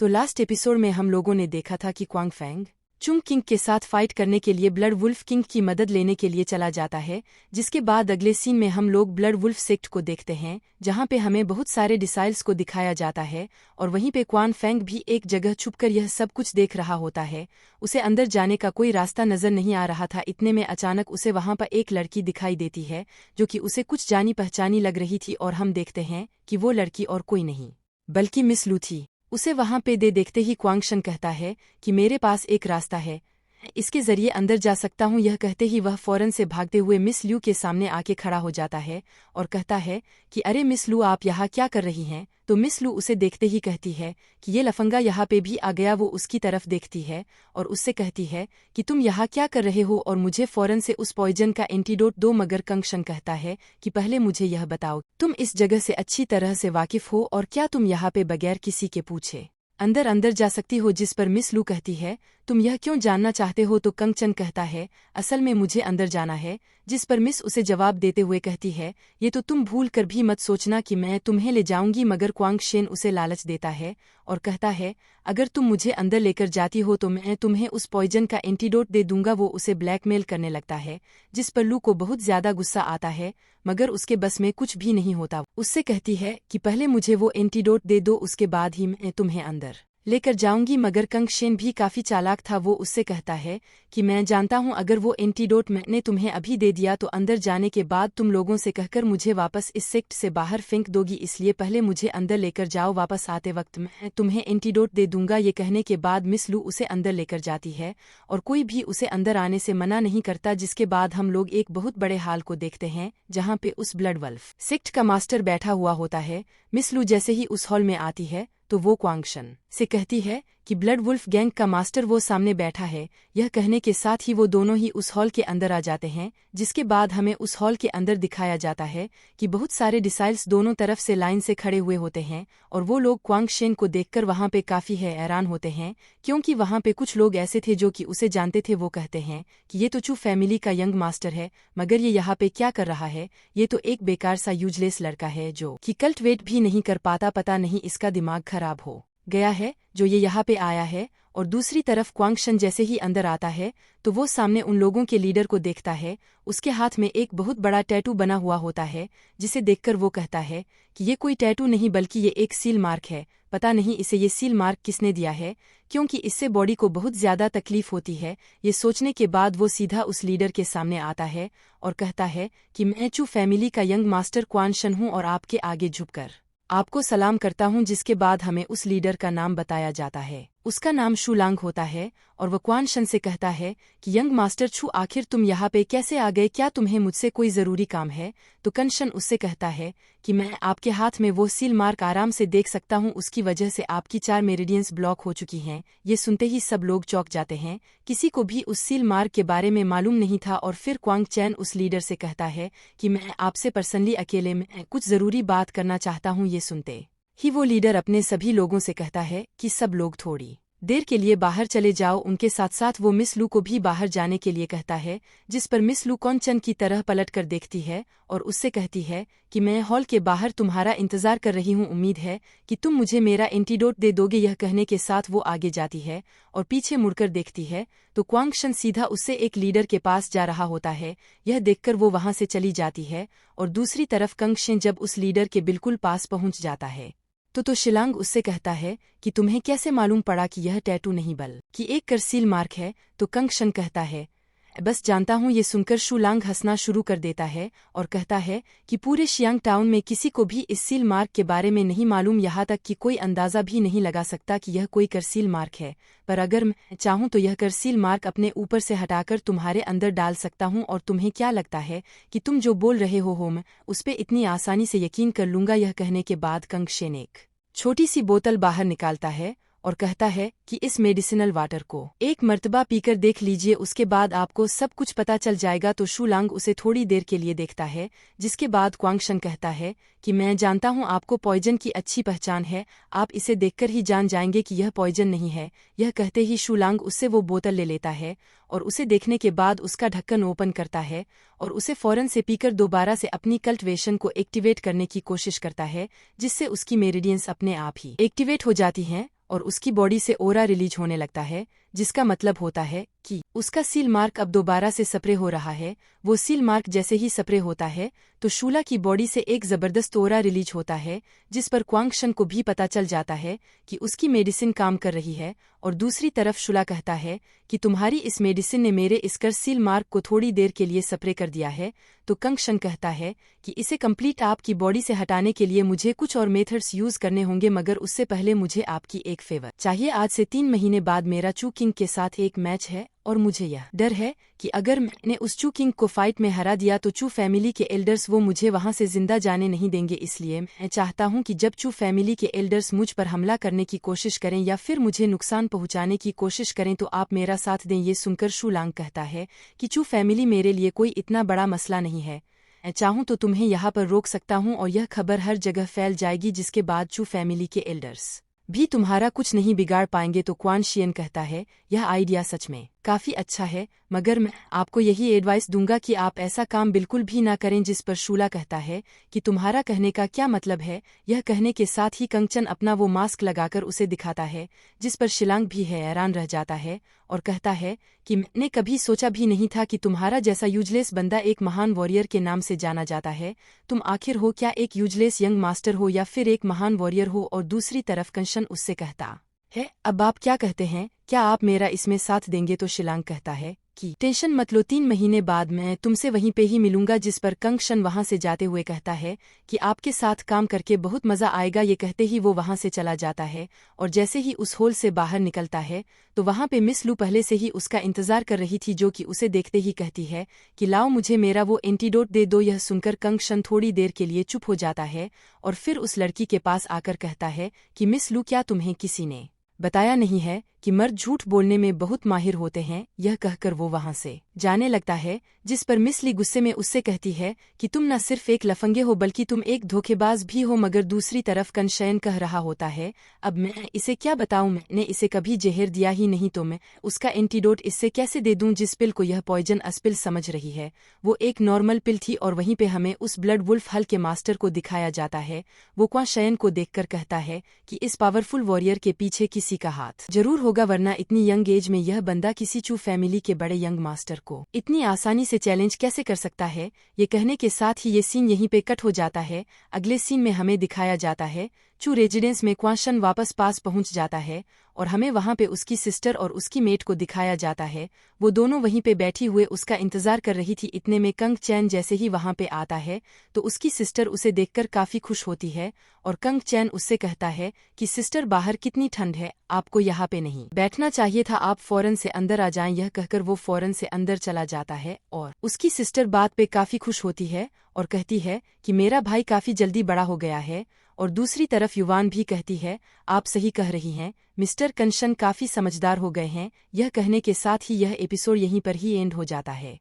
तो last episode में हम लोगों ने देखा था कि क्वांग फैंग चुंग किंग के साथ फाइट करने के लिए ब्लड वुल्फ किंग की मदद लेने के लिए चला जाता है, जिसके बाद अगले सीन में हम लोग ब्लड वुल्फ सेक्ट को देखते हैं, जहां पे हमें बहुत सारे डिसाइल्स को दिखाया जाता है और वहीं पे क्वान फैंग भी एक जगह छुपकर यह सब कुछ देख रहा होता है। उसे अंदर जाने का कोई रास्ता नजर नहीं आ रहा था। इतने में अचानक उसे वहां पर एक लड़की दिखाई देती है जो कि उसे कुछ जानी पहचानी लग रही थी और हम देखते हैं कि वो लड़की और कोई नहीं बल्कि मिस लू थी। उसे वहां पे देखते ही क्वांगशन कहता है कि मेरे पास एक रास्ता है, इसके जरिए अंदर जा सकता हूं। यह कहते ही वह फौरन से भागते हुए मिस लू के सामने आके खड़ा हो जाता है और कहता है कि अरे मिस लू, आप यहाँ क्या कर रही हैं। तो मिस लू उसे देखते ही कहती है कि ये लफंगा यहाँ पे भी आ गया। वो उसकी तरफ देखती है और उससे कहती है कि तुम यहाँ क्या कर रहे हो और मुझे फौरन से उस पॉइजन का एंटीडोट दो। मगर कंगशन कहता है कि पहले मुझे यह बताओ, तुम इस जगह से अच्छी तरह से वाकिफ हो और क्या तुम यहाँ पे बगैर किसी के पूछे अंदर अंदर जा सकती हो। जिस पर मिस लू कहती है तुम यह क्यों जानना चाहते हो। तो कंगचन कहता है असल में मुझे अंदर जाना है। जिस पर मिस उसे जवाब देते हुए कहती है ये तो तुम भूल कर भी मत सोचना कि मैं तुम्हें ले जाऊंगी। मगर क्वांगशेन उसे लालच देता है और कहता है अगर तुम मुझे अंदर लेकर जाती हो तो मैं तुम्हें उस पॉइजन का एंटीडोट दे दूंगा। वो उसे ब्लैकमेल करने लगता है, जिस पर लू को बहुत ज्यादा गुस्सा आता है मगर उसके बस में कुछ भी नहीं होता। उससे कहती है कि पहले मुझे वो एंटीडोट दे दो, उसके बाद ही मैं तुम्हें अंदर लेकर जाऊंगी। मगर कंगशेन भी काफी चालाक था। वो उससे कहता है कि मैं जानता हूं अगर वो एंटीडोट मैंने तुम्हें अभी दे दिया तो अंदर जाने के बाद तुम लोगों से कहकर मुझे वापस इस सेक्ट से बाहर फेंक दोगी, इसलिए पहले मुझे अंदर लेकर जाओ, वापस आते वक्त मैं तुम्हें एंटीडोट दे दूंगा। ये कहने के बाद मिस लू उसे अंदर लेकर जाती है और कोई भी उसे अंदर आने से मना नहीं करता। जिसके बाद हम लोग एक बहुत बड़े हाल को देखते हैं जहां पे उस ब्लड वल्फ सेक्ट का मास्टर बैठा हुआ होता है। मिस लू जैसे ही उस हॉल में आती है तो वो क्वांगशन से कहती है कि ब्लड वुल्फ गैंग का मास्टर वो सामने बैठा है। यह कहने के साथ ही वो दोनों ही उस हॉल के अंदर आ जाते हैं, जिसके बाद हमें उस हॉल के अंदर दिखाया जाता है कि बहुत सारे डिसाइल्स दोनों तरफ से लाइन से खड़े हुए होते हैं और वो लोग क्वांगशेन को देखकर वहां पे काफी हैरान होते हैं, क्योंकि वहां पे कुछ लोग ऐसे थे जो कि उसे जानते थे। वो कहते हैं कि ये तो चू फैमिली का यंग मास्टर है, मगर ये यहाँ पे क्या कर रहा है। ये तो एक बेकार सा यूजलेस लड़का है जो कि कल्टिवेट भी नहीं कर पाता, पता नहीं इसका दिमाग खराब हो गया है जो ये यहाँ पे आया है। और दूसरी तरफ क्वांगशन जैसे ही अंदर आता है तो वो सामने उन लोगों के लीडर को देखता है। उसके हाथ में एक बहुत बड़ा टैटू बना हुआ होता है, जिसे देखकर वो कहता है कि ये कोई टैटू नहीं बल्कि ये एक सील मार्क है। पता नहीं इसे ये सील मार्क किसने दिया है, क्योंकि इससे बॉडी को बहुत ज्यादा तकलीफ होती है। ये सोचने के बाद वो सीधा उस लीडर के सामने आता है और कहता है कि मैं चू फैमिली का यंग मास्टर क्वांगशन हूँ और आपके आगे झुककर आपको सलाम करता हूं। जिसके बाद हमें उस लीडर का नाम बताया जाता है, उसका नाम शूलांग होता है और वह क्वांगशन से कहता है कि यंग मास्टर छू, आखिर तुम यहाँ पे कैसे आ गए, क्या तुम्हें मुझसे कोई जरूरी काम है। तो कंगशन उससे कहता है कि मैं आपके हाथ में वो सील मार्क आराम से देख सकता हूँ, उसकी वजह से आपकी 4 मेरिडियंस ब्लॉक हो चुकी हैं। ये सुनते ही सब लोग चौंक जाते हैं, किसी को भी उस सील मार्क के बारे में मालूम नहीं था। और फिर क्वांगचैन उस लीडर से कहता है कि मैं आपसे पर्सनली अकेले में कुछ जरूरी बात करना चाहता हूँ। ये सुनते ही वो लीडर अपने सभी लोगों से कहता है कि सब लोग थोड़ी देर के लिए बाहर चले जाओ। उनके साथ साथ वो मिस लू को भी बाहर जाने के लिए कहता है, जिस पर मिस लू कंगचन की तरह पलट कर देखती है और उससे कहती है कि मैं हॉल के बाहर तुम्हारा इंतजार कर रही हूँ, उम्मीद है कि तुम मुझे मेरा एंटीडोट दे दोगे। यह कहने के साथ वो आगे जाती है और पीछे मुड़कर देखती है तो क्वांगशन सीधा उससे एक लीडर के पास जा रहा होता है। यह देखकर वो वहां से चली जाती है और दूसरी तरफ कंगशन जब उस लीडर के बिल्कुल पास पहुंच जाता है तो शिलांग उससे कहता है कि तुम्हें कैसे मालूम पड़ा कि यह टैटू नहीं बल्कि एक करसील मार्क है। तो कंगशन कहता है बस जानता हूँ। ये सुनकर शूलांग हंसना शुरू कर देता है और कहता है कि पूरे शियांग टाउन में किसी को भी इस सील मार्क के बारे में नहीं मालूम, यहाँ तक कि कोई अंदाजा भी नहीं लगा सकता कि यह कोई करसील मार्क है। पर अगर मैं चाहूँ तो यह करसील मार्क अपने ऊपर से हटाकर तुम्हारे अंदर डाल सकता हूँ। और तुम्हें क्या लगता है कि तुम जो बोल रहे हो मैं उस पर इतनी आसानी से यकीन कर लूंगा। यह कहने के बाद कंगशन एक छोटी सी बोतल बाहर निकालता है और कहता है कि इस मेडिसिनल वाटर को एक मर्तबा पीकर देख लीजिए, उसके बाद आपको सब कुछ पता चल जाएगा। तो शूलांग उसे थोड़ी देर के लिए देखता है, जिसके बाद क्वांगशन कहता है कि मैं जानता हूँ आपको पॉइजन की अच्छी पहचान है, आप इसे देखकर ही जान जाएंगे कि यह पॉइजन नहीं है। यह कहते ही शूलांग उससे वो बोतल ले लेता है और उसे देखने के बाद उसका ढक्कन ओपन करता है और उसे फौरन से पीकर दोबारा से अपनी कल्टिवेशन को एक्टिवेट करने की कोशिश करता है, जिससे उसकी मेरिडियंस अपने आप ही एक्टिवेट हो जाती हैं और उसकी बॉडी से ओरा रिलीज होने लगता है, जिसका मतलब होता है कि उसका सील मार्क अब दोबारा से स्प्रे हो रहा है। वो सील मार्क जैसे ही स्प्रे होता है तो शूला की बॉडी से एक जबरदस्त ओरा रिलीज होता है, जिस पर क्वांग शन को भी पता चल जाता है कि उसकी मेडिसिन काम कर रही है। और दूसरी तरफ शूला कहता है कि तुम्हारी इस मेडिसिन ने मेरे इसकर सील मार्क को थोड़ी देर के लिए स्प्रे कर दिया है। तो कंग शन कहता है कि इसे कंप्लीट आपकी बॉडी से हटाने के लिए मुझे कुछ और मेथड्स यूज करने होंगे, मगर उससे पहले मुझे आपकी एक फेवर चाहिए। आज से 3 महीने बाद मेरा चू किंग के साथ एक मैच है और मुझे यह डर है कि अगर मैंने उस चू किंग को फाइट में हरा दिया तो चू फैमिली के एल्डर्स वो मुझे वहां से जिंदा जाने नहीं देंगे। इसलिए मैं चाहता हूं कि जब चू फैमिली के एल्डर्स मुझ पर हमला करने की कोशिश करें या फिर मुझे नुकसान पहुंचाने की कोशिश करें तो आप मेरा साथ दें। ये सुनकर शूलांग कहता है कि चू फैमिली मेरे लिए कोई इतना बड़ा मसला नहीं है, मैं चाहूं तो तुम्हें यहाँ पर रोक सकता हूं और यह खबर हर जगह फैल जाएगी, जिसके बाद चू फैमिली के एल्डर्स भी तुम्हारा कुछ नहीं बिगाड़ पाएंगे। तो क्वान शियन कहता है यह आइडिया सच में काफी अच्छा है, मगर मैं आपको यही एडवाइस दूंगा कि आप ऐसा काम बिल्कुल भी ना करें। जिस पर शूला कहता है कि तुम्हारा कहने का क्या मतलब है। यह कहने के साथ ही कंगचन अपना वो मास्क लगाकर उसे दिखाता है, जिस पर शिलांग भी हैरान रह जाता है और कहता है कि मैंने कभी सोचा भी नहीं था कि तुम्हारा जैसा यूजलेस बंदा एक महान वॉरियर के नाम से जाना जाता है। तुम आखिर हो क्या, एक यूजलेस यंग मास्टर हो या फिर एक महान वॉरियर हो। और दूसरी तरफ कंगचन उससे कहता है अब आप क्या कहते हैं, क्या आप मेरा इसमें साथ देंगे। तो शिलांग कहता है कि टेंशन मत लो, 3 महीने बाद मैं तुमसे वहीं पे ही मिलूंगा। जिस पर कंग शन वहां से जाते हुए कहता है कि आपके साथ काम करके बहुत मजा आएगा। ये कहते ही वो वहां से चला जाता है और जैसे ही उस होल से बाहर निकलता है तो वहां पे मिस लू पहले से ही उसका इंतजार कर रही थी, जो कि उसे देखते ही कहती है कि लाओ मुझे मेरा वो एंटीडोट दे दो। यह सुनकर कंग शन थोड़ी देर के लिए चुप हो जाता है और फिर उस लड़की के पास आकर कहता है कि मिस लू, क्या तुम्हें किसी ने बताया नहीं है कि मर्द झूठ बोलने में बहुत माहिर होते हैं। यह कहकर वो वहां से जाने लगता है, जिस पर मिस ली गुस्से में उससे कहती है कि तुम न सिर्फ एक लफंगे हो बल्कि तुम एक धोखेबाज भी हो। मगर दूसरी तरफ कंशयन कह रहा होता है अब मैं इसे क्या बताऊं, मैंने इसे कभी जहर दिया ही नहीं, तो मैं उसका एंटीडोट इससे कैसे दे दूं। जिस पिल को यह पॉइजन पिल समझ रही है वो एक नॉर्मल पिल थी। और वहीं पे हमें उस ब्लड वुल्फ हल के मास्टर को दिखाया जाता है। वो क्वाशयन को देखकर कहता है कि इस पावरफुल वॉरियर के पीछे किसी का हाथ जरूर होगा, वरना इतनी यंग एज में यह बंदा किसी चू फैमिली के बड़े यंग मास्टर को इतनी आसानी से चैलेंज कैसे कर सकता है। ये कहने के साथ ही ये सीन यहीं पे कट हो जाता है। अगले सीन में हमें दिखाया जाता है चू रेजिडेंस में क्वाशन वापस पास पहुंच जाता है और हमें वहां पे उसकी सिस्टर और उसकी मेट को दिखाया जाता है। वो दोनों वहीं पे बैठी हुए उसका इंतजार कर रही थी। इतने में कंग चैन जैसे ही वहां पे आता है तो उसकी सिस्टर उसे देखकर काफी खुश होती है और कंग चैन उससे कहता है कि सिस्टर बाहर कितनी ठंड है, आपको यहाँ पे नहीं बैठना चाहिए था, आप फौरन से अंदर आ जाएं। यह कहकर वो फौरन से अंदर चला जाता है और उसकी सिस्टर बात पे काफी खुश होती है और कहती है कि मेरा भाई काफी जल्दी बड़ा हो गया है। और दूसरी तरफ युवान भी कहती है आप सही कह रही हैं, मिस्टर कंशन काफी समझदार हो गए हैं। यह कहने के साथ ही यह एपिसोड यहीं पर ही एंड हो जाता है।